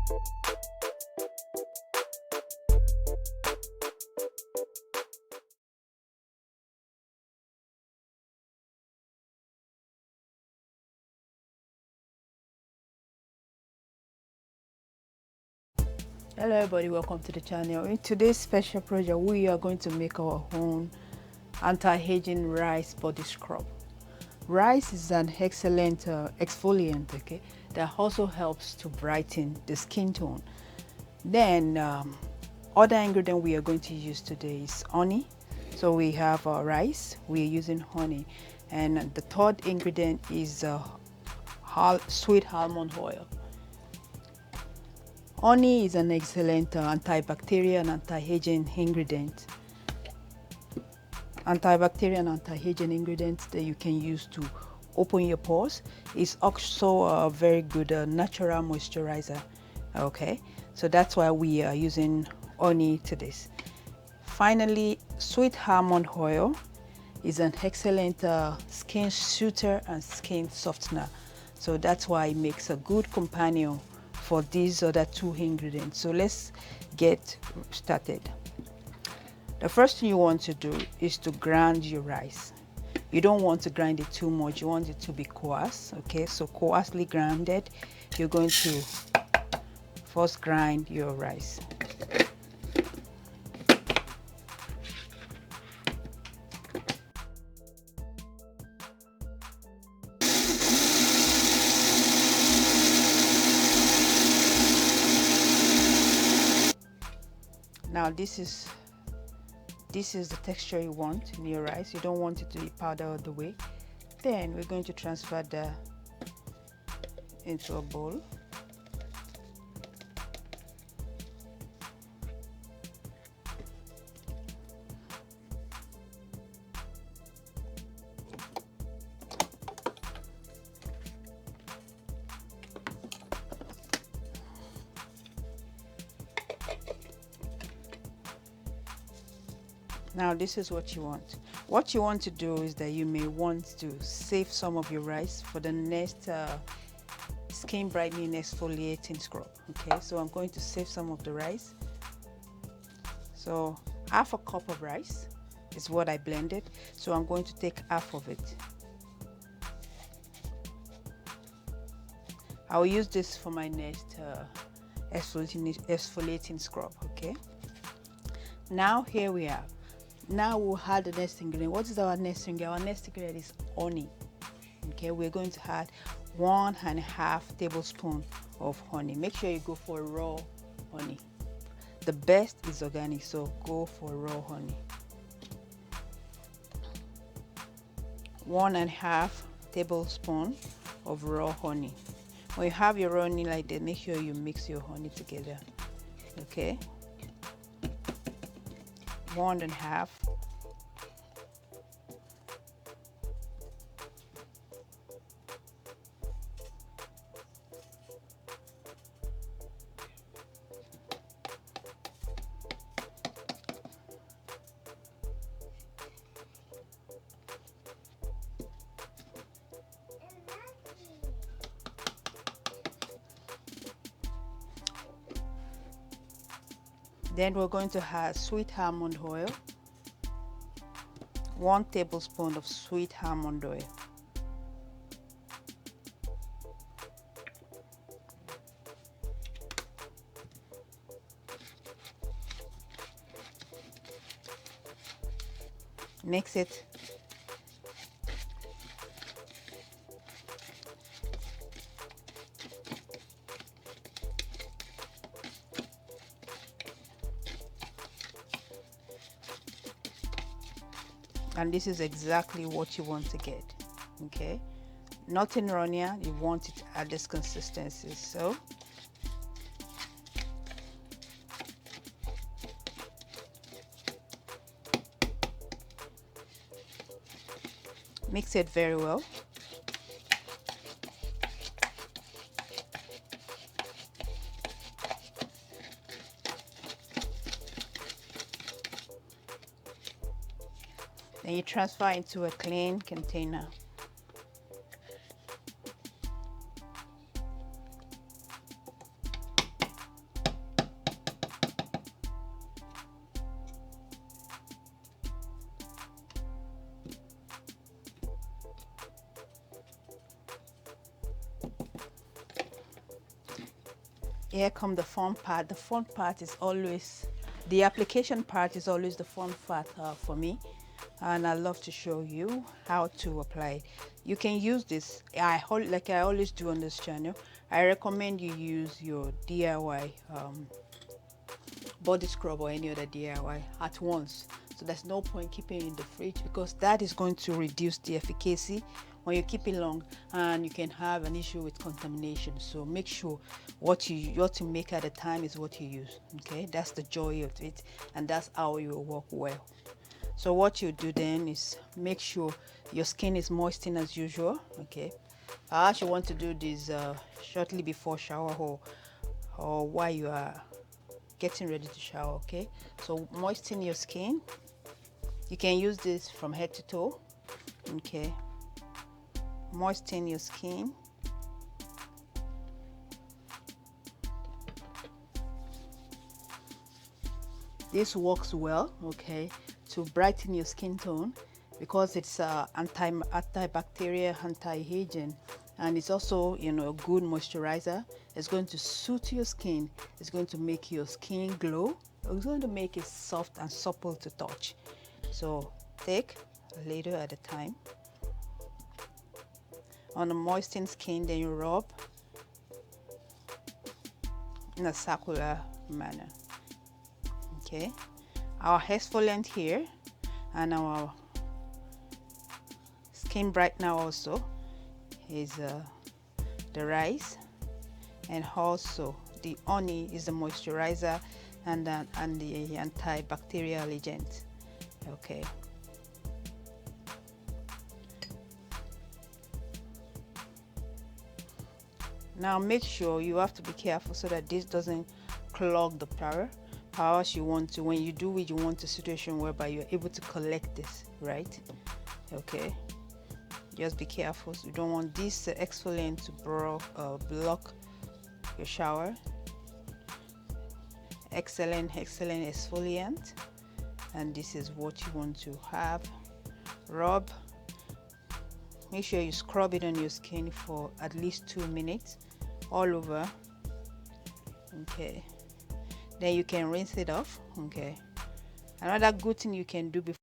Hello everybody, welcome to the channel. In today's special project, we are going to make our own anti-aging rice body scrub. Rice is an excellent exfoliant, okay, that also helps to brighten the skin tone. Then other ingredient we are going to use today is honey. So we have rice, we are using honey, and the third ingredient is sweet almond oil. Honey is an excellent antibacterial and anti-aging ingredient. Antibacterial and anti-aging ingredients that you can use to open your pores. It's also a very good natural moisturizer. Okay, so that's why we are using honey to this. Finally, sweet almond oil is an excellent skin soother and skin softener. So that's why it makes a good companion for these other two ingredients. So let's get started. The first thing you want to do is to grind your rice. You don't want to grind it too much, you want it to be coarse. Okay, so coarsely grounded. You're going to first grind your rice. Now this is the texture you want in your rice. You don't want it to be powder all the way. Then we're going to transfer that into a bowl. Now this is what you want. What you want to do is that you may want to save some of your rice for the next skin brightening exfoliating scrub. Okay, so I'm going to save some of the rice. So half a cup of rice is what I blended. So I'm going to take half of it. I'll use this for my next exfoliating scrub. Okay, now here we are. Now we'll add the next ingredient. What is our next ingredient? Our next ingredient is honey. Okay, we're going to add 1.5 tablespoons of honey. Make sure you go for raw honey. The best is organic, so go for raw honey. 1.5 tablespoons of raw honey. When you have your raw honey like that, make sure you mix your honey together. Okay, 1.5. Then we're going to add sweet almond oil, 1 tablespoon of sweet almond oil. Mix it. And this is exactly what you want to get. Okay, nothing runnier, you want it at this consistency. So mix it very well. Then you transfer into a clean container. here come the fun part. The fun part is always, the application part is always the fun part for me, and I love to show you how to apply it. You can use this, like I always do on this channel, I recommend you use your DIY body scrub or any other DIY at once. So there's no point keeping it in the fridge, because that is going to reduce the efficacy when you keep it long, and you can have an issue with contamination. So make sure what you make at a time is what you use. Okay, that's the joy of it, and that's how it will work well. So what you do then is make sure your skin is moistened as usual. Okay, I actually want to do this shortly before shower, or while you are getting ready to shower. Okay, so moisten your skin. You can use this from head to toe. Okay, moisten your skin. This works well, okay, to brighten your skin tone, because it's antibacterial, anti-aging, and it's also, you know, a good moisturizer. It's going to suit your skin. It's going to make your skin glow. It's going to make it soft and supple to touch. So take a little at a time on the moistened skin, then you rub in a circular manner. Okay, our exfoliant here and our skin brightener also is the rice, and also the honey is the moisturizer and the antibacterial agent. Okay, now make sure you have to be careful so that this doesn't clog the powers. You want to, when you do it, you want a situation whereby you're able to collect this, right? Okay, just be careful. So you don't want this exfoliant to block your shower. Excellent exfoliant, and this is what you want to have. Rub. Make sure you scrub it on your skin for at least 2 minutes all over. Okay, then you can rinse it off. Okay, another good thing you can do before